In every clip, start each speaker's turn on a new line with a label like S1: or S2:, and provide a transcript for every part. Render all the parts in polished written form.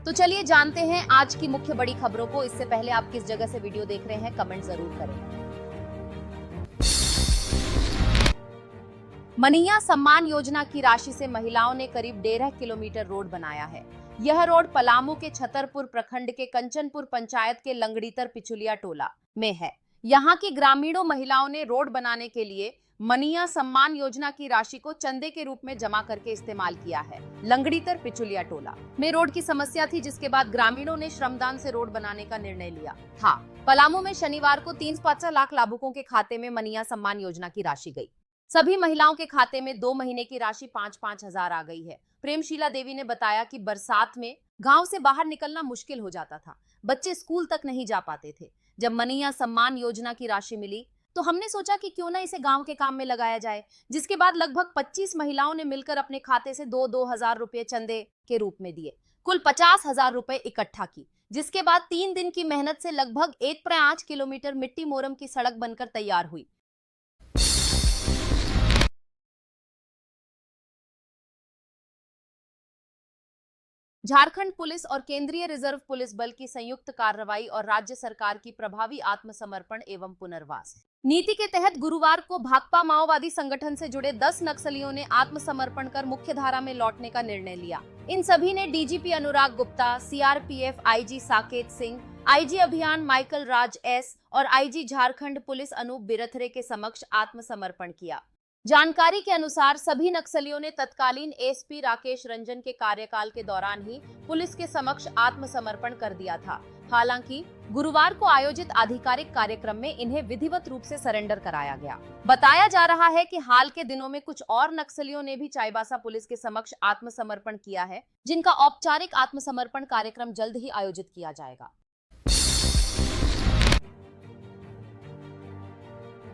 S1: तो चलिए जानते हैं आज की मुख्य बड़ी खबरों को। इससे पहले आप किस जगह से वीडियो देख रहे हैं, कमेंट जरूर करें। मनिया सम्मान योजना की राशि से महिलाओं ने करीब 1.5 किलोमीटर रोड बनाया है। यह रोड पलामू के छतरपुर प्रखंड के कंचनपुर पंचायत के लंगड़ीतर पिचुलिया टोला में है। यहाँ की ग्रामीणों महिलाओं ने रोड बनाने के लिए मनिया सम्मान योजना की राशि को चंदे के रूप में जमा करके इस्तेमाल किया है। लंगड़ीतर पिचुलिया टोला में रोड की समस्या थी, जिसके बाद ग्रामीणों ने श्रमदान से रोड बनाने का निर्णय लिया था। पलामू में शनिवार को 3.5 लाख लाभुकों के खाते में मनिया सम्मान योजना की राशि गई। सभी महिलाओं के खाते में 2 महीने की राशि 5-5 हजार आ गई है। प्रेमशीला देवी ने बताया कि बरसात में गांव से बाहर निकलना मुश्किल हो जाता था, बच्चे स्कूल तक नहीं जा पाते थे। जब मनिया सम्मान योजना की राशि मिली तो हमने सोचा कि क्यों ना इसे गांव के काम में लगाया जाए, जिसके बाद लगभग 25 महिलाओं ने मिलकर अपने खाते से 2-2 हजार रुपए चंदे के रूप में दिए। कुल 50 हजार रुपए इकट्ठा की, जिसके बाद 3 दिन की मेहनत से लगभग 1.5 किलोमीटर मिट्टी मोरम की सड़क बनकर तैयार हुई। झारखंड पुलिस और केंद्रीय रिजर्व पुलिस बल की संयुक्त कार्रवाई और राज्य सरकार की प्रभावी आत्मसमर्पण एवं पुनर्वास नीति के तहत गुरुवार को भाकपा माओवादी संगठन से जुड़े 10 नक्सलियों ने आत्मसमर्पण कर मुख्यधारा में लौटने का निर्णय लिया। इन सभी ने DGP Anurag Gupta, CRPF IG Saket Singh, IG अभियान माइकल राज एस और आईजी झारखंड पुलिस अनूप बिरथरे के समक्ष आत्मसमर्पण किया। जानकारी के अनुसार सभी नक्सलियों ने तत्कालीन एसपी राकेश रंजन के कार्यकाल के दौरान ही पुलिस के समक्ष आत्मसमर्पण कर दिया था। हालांकि गुरुवार को आयोजित आधिकारिक कार्यक्रम में इन्हें विधिवत रूप से सरेंडर कराया गया। बताया जा रहा है कि हाल के दिनों में कुछ और नक्सलियों ने भी चाईबासा पुलिस के समक्ष आत्मसमर्पण किया है, जिनका औपचारिक आत्मसमर्पण कार्यक्रम जल्द ही आयोजित किया जाएगा।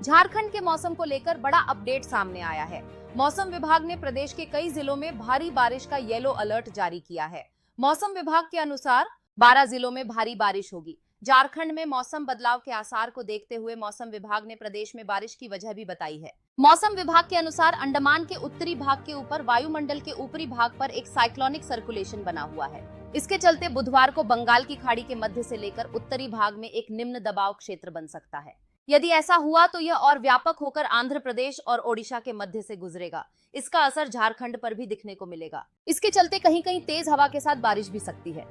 S1: झारखंड के मौसम को लेकर बड़ा अपडेट सामने आया है। मौसम विभाग ने प्रदेश के कई जिलों में भारी बारिश का येलो अलर्ट जारी किया है। मौसम विभाग के अनुसार 12 जिलों में भारी बारिश होगी। झारखंड में मौसम बदलाव के आसार को देखते हुए मौसम विभाग ने प्रदेश में बारिश की वजह भी बताई है। मौसम विभाग के अनुसार अंडमान के उत्तरी भाग के ऊपर वायुमंडल के ऊपरी भाग पर एक साइक्लोनिक सर्कुलेशन बना हुआ है। इसके चलते बुधवार को बंगाल की खाड़ी के मध्य से लेकर उत्तरी भाग में एक निम्न दबाव क्षेत्र बन सकता है। यदि ऐसा हुआ तो यह और व्यापक होकर आंध्र प्रदेश और ओडिशा के मध्य से गुजरेगा। इसका असर झारखंड पर भी दिखने को मिलेगा। इसके चलते कहीं कहीं तेज हवा के साथ बारिश भी सकती है।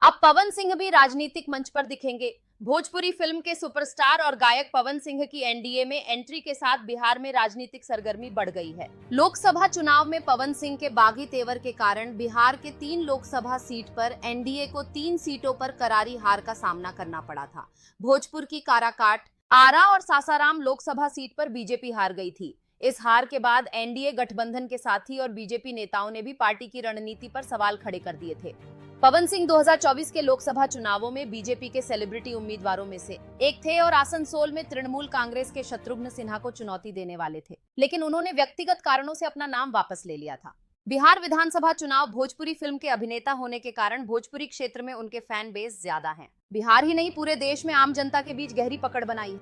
S1: अब पवन सिंह भी राजनीतिक मंच पर दिखेंगे। भोजपुरी फिल्म के सुपरस्टार और गायक पवन सिंह की एनडीए में एंट्री के साथ बिहार में राजनीतिक सरगर्मी बढ़ गई है। लोकसभा चुनाव में पवन सिंह के बागी तेवर के कारण बिहार के 3 लोकसभा सीट पर एनडीए को 3 सीटों पर करारी हार का सामना करना पड़ा था। भोजपुर की काराकाट, आरा और सासाराम लोकसभा सीट पर बीजेपी हार गई थी। इस हार के बाद एनडीए गठबंधन के साथी और बीजेपी नेताओं ने भी पार्टी की रणनीति पर सवाल खड़े कर दिए थे। पवन सिंह 2024 के लोकसभा चुनावों में बीजेपी के सेलिब्रिटी उम्मीदवारों में से एक थे और आसनसोल में तृणमूल कांग्रेस के शत्रुघ्न सिन्हा को चुनौती देने वाले थे, लेकिन उन्होंने व्यक्तिगत कारणों से अपना नाम वापस ले लिया था। बिहार विधानसभा चुनाव भोजपुरी फिल्म के अभिनेता होने के कारण भोजपुरी क्षेत्र में उनके फैन बेस ज्यादा है। बिहार ही नहीं, पूरे देश में आम जनता के बीच गहरी पकड़ बनाई।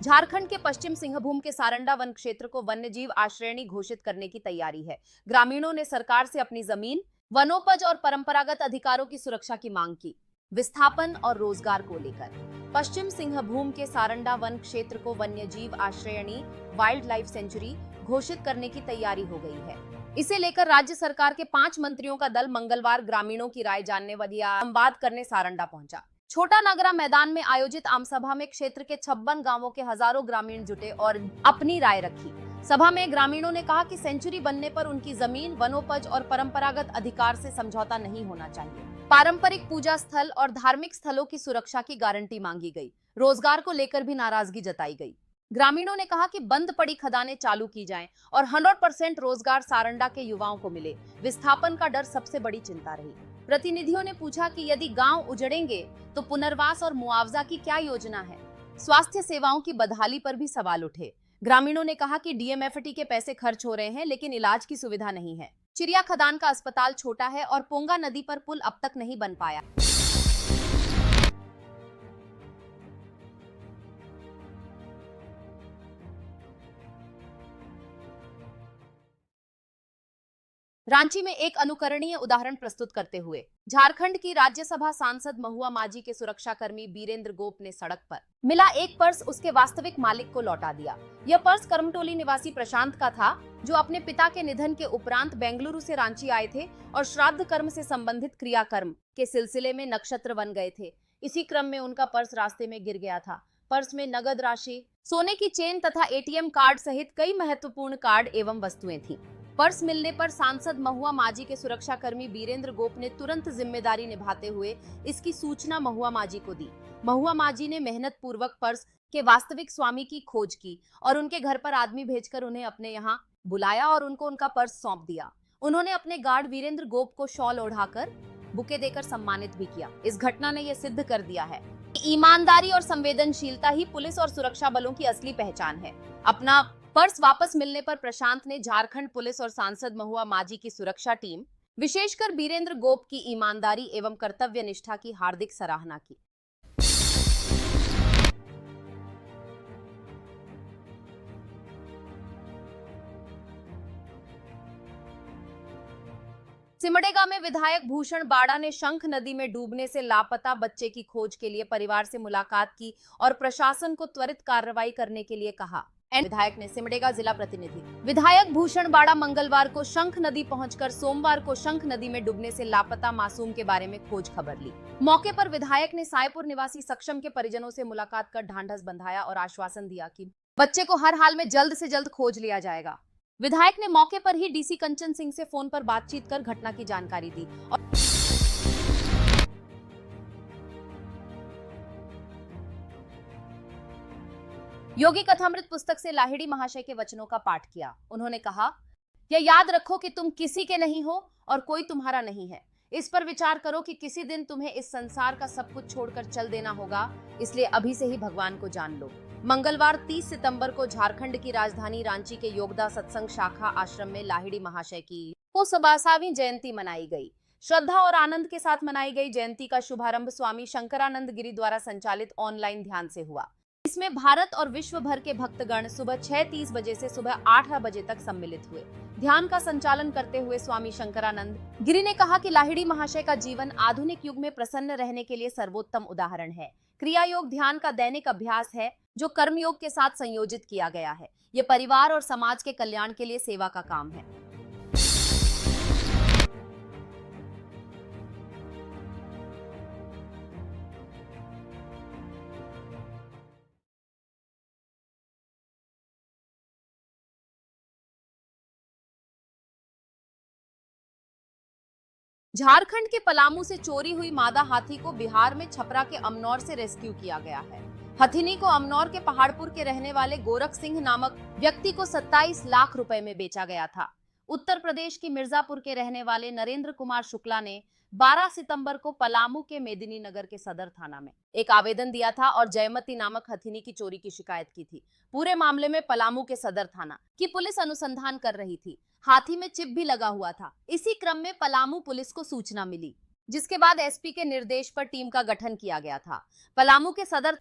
S1: झारखंड के पश्चिम सिंहभूम के सारंडा वन क्षेत्र को वन्यजीव आश्रयणी घोषित करने की तैयारी है। ग्रामीणों ने सरकार से अपनी जमीन, वनोपज और परंपरागत अधिकारों की सुरक्षा की मांग की। विस्थापन और रोजगार को लेकर पश्चिम सिंहभूम के सारंडा वन क्षेत्र को वन्यजीव आश्रयणी वाइल्ड लाइफ सेंचुरी घोषित करने की तैयारी हो गई है। इसे लेकर राज्य सरकार के 5 मंत्रियों का दल मंगलवार ग्रामीणों की राय जानने व संवाद करने सारंडा पहुंचा। छोटा नगरा मैदान में आयोजित आमसभा में क्षेत्र के 56 गांवों के हजारों ग्रामीण जुटे और अपनी राय रखी। सभा में ग्रामीणों ने कहा कि सेंचुरी बनने पर उनकी जमीन, वनोपज और परंपरागत अधिकार से समझौता नहीं होना चाहिए। पारंपरिक पूजा स्थल और धार्मिक स्थलों की सुरक्षा की गारंटी मांगी गई। रोजगार को लेकर भी नाराजगी जताई गई। ग्रामीणों ने कहा कि बंद पड़ी खदानें चालू की जाएं और 100% रोजगार सारंडा के युवाओं को मिले। विस्थापन का डर सबसे बड़ी चिंता रही। प्रतिनिधियों ने पूछा कि यदि गांव उजड़ेंगे तो पुनर्वास और मुआवजा की क्या योजना है। स्वास्थ्य सेवाओं की बदहाली पर भी सवाल उठे। ग्रामीणों ने कहा कि डीएमएफटी के पैसे खर्च हो रहे हैं, लेकिन इलाज की सुविधा नहीं है। चिड़िया खदान का अस्पताल छोटा है और पोंगा नदी पर पुल अब तक नहीं बन पाया। रांची में एक अनुकरणीय उदाहरण प्रस्तुत करते हुए झारखंड की राज्यसभा सांसद महुआ माझी के सुरक्षाकर्मी बीरेंद्र गोप ने सड़क पर मिला एक पर्स उसके वास्तविक मालिक को लौटा दिया। यह पर्स करमटोली निवासी प्रशांत का था, जो अपने पिता के निधन के उपरांत बेंगलुरु से रांची आए थे और श्राद्ध कर्म से संबंधित क्रियाकर्म के सिलसिले में नक्षत्र बन गए थे। इसी क्रम में उनका पर्स रास्ते में गिर गया था। पर्स में नगद राशि, सोने की चेन तथा एटीएम कार्ड सहित कई महत्वपूर्ण कार्ड एवं वस्तुएं थी। पर्स मिलने पर सांसद महुआ माझी के सुरक्षाकर्मी बीरेंद्र गोप ने तुरंत जिम्मेदारी निभाते हुए इसकी सूचना महुआ माझी को दी। महुआ माझी ने मेहनत पूर्वक पर्स के वास्तविक स्वामी की खोज की और उनके घर पर आदमी भेजकर उन्हें अपने यहाँ बुलाया और उनको उनका पर्स सौंप दिया। उन्होंने अपने गार्ड वीरेंद्र गोप को शॉल ओढ़ाकर बुके देकर सम्मानित भी किया। इस घटना ने यह सिद्ध कर दिया है कि ईमानदारी और संवेदनशीलता ही पुलिस और सुरक्षा बलों की असली पहचान है। अपना पर्स वापस मिलने पर प्रशांत ने झारखंड पुलिस और सांसद महुआ माझी की सुरक्षा टीम, विशेषकर बीरेंद्र गोप की ईमानदारी एवं कर्तव्य निष्ठा की हार्दिक सराहना की। सिमडेगा में विधायक भूषण बाड़ा ने शंख नदी में डूबने से लापता बच्चे की खोज के लिए परिवार से मुलाकात की और प्रशासन को त्वरित कार्रवाई करने के लिए कहा। विधायक ने सिमडेगा जिला प्रतिनिधि विधायक भूषण बाड़ा मंगलवार को शंख नदी पहुंचकर सोमवार को शंख नदी में डूबने से लापता मासूम के बारे में खोज खबर ली। मौके पर विधायक ने सायपुर निवासी सक्षम के परिजनों से मुलाकात कर ढांढस बंधाया और आश्वासन दिया कि बच्चे को हर हाल में जल्द से जल्द खोज लिया जाएगा। विधायक ने मौके पर ही डीसी कंचन सिंह से फोन पर बातचीत कर घटना की जानकारी दी और योगी कथामृत पुस्तक से लाहिड़ी महाशय के वचनों का पाठ किया। उन्होंने कहा, यह याद रखो कि तुम किसी के नहीं हो और कोई तुम्हारा नहीं है। इस पर विचार करो कि किसी दिन तुम्हें इस संसार का सब कुछ छोड़कर चल देना होगा, इसलिए अभी से ही भगवान को जान लो। मंगलवार 30 सितंबर को झारखंड की राजधानी रांची के योगदा सत्संग शाखा आश्रम में लाहिड़ी महाशय की 152वीं जयंती मनाई गई। श्रद्धा और आनंद के साथ मनाई गई जयंती का शुभारंभ स्वामी शंकरानंद गिरी द्वारा संचालित ऑनलाइन ध्यान से हुआ। इसमें भारत और विश्व भर के भक्तगण सुबह 6:30 बजे से सुबह 8 बजे तक सम्मिलित हुए। ध्यान का संचालन करते हुए स्वामी शंकरानंद गिरी ने कहा कि लाहिड़ी महाशय का जीवन आधुनिक युग में प्रसन्न रहने के लिए सर्वोत्तम उदाहरण है। क्रिया योग ध्यान का दैनिक अभ्यास है जो कर्मयोग के साथ संयोजित किया गया है। ये परिवार और समाज के कल्याण के लिए सेवा का काम है। झारखंड के पलामू से चोरी हुई मादा हाथी को बिहार में छपरा के अमनौर से रेस्क्यू किया गया है। हथिनी को अमनौर के पहाड़पुर के रहने वाले गोरख सिंह नामक व्यक्ति को 27 लाख रुपए में बेचा गया था। उत्तर प्रदेश की मिर्जापुर के रहने वाले नरेंद्र कुमार शुक्ला ने 12 सितंबर को पलामू के मेदिनी नगर के सदर थाना में एक आवेदन दिया था और जयमती नामक हथिनी की चोरी की शिकायत की थी। पूरे मामले में पलामू के सदर थाना की पुलिस अनुसंधान कर रही थी। हाथी में चिप भी लगा हुआ था। इसी क्रम में पलामू पुलिस को सूचना मिली, जिसके बाद एसपी के निर्देश पर टीम का गठन किया गया था। पलामू के सदर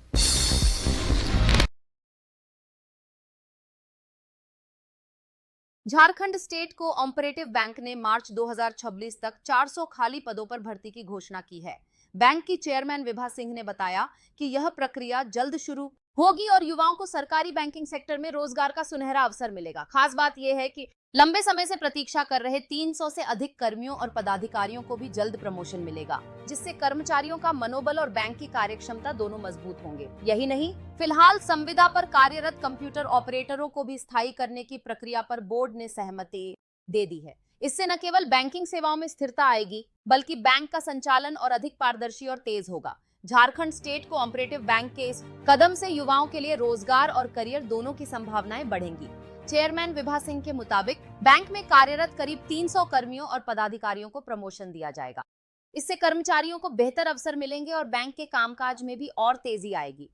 S1: झारखंड स्टेट कोऑपरेटिव बैंक ने मार्च 2026 तक 400 खाली पदों पर भर्ती की घोषणा की है। बैंक की चेयरमैन विभा सिंह ने बताया कि यह प्रक्रिया जल्द शुरू होगी और युवाओं को सरकारी बैंकिंग सेक्टर में रोजगार का सुनहरा अवसर मिलेगा। खास बात यह है कि लंबे समय से प्रतीक्षा कर रहे 300 से अधिक कर्मियों और पदाधिकारियों को भी जल्द प्रमोशन मिलेगा, जिससे कर्मचारियों का मनोबल और बैंक की कार्यक्षमता दोनों मजबूत होंगे। यही नहीं, फिलहाल संविदा पर कार्यरत कंप्यूटर ऑपरेटरों को भी स्थायी करने की प्रक्रिया पर बोर्ड ने सहमति दे दी है। इससे न केवल बैंकिंग सेवाओं में स्थिरता आएगी, बल्कि बैंक का संचालन और अधिक पारदर्शी और तेज होगा। झारखंड स्टेट कोऑपरेटिव बैंक के इस कदम से युवाओं के लिए रोजगार और करियर दोनों की संभावनाएं बढ़ेंगी। चेयरमैन विभा सिंह के मुताबिक बैंक में कार्यरत करीब 300 कर्मियों और पदाधिकारियों को प्रमोशन दिया जाएगा। इससे कर्मचारियों को बेहतर अवसर मिलेंगे और बैंक के कामकाज में भी और तेजी आएगी।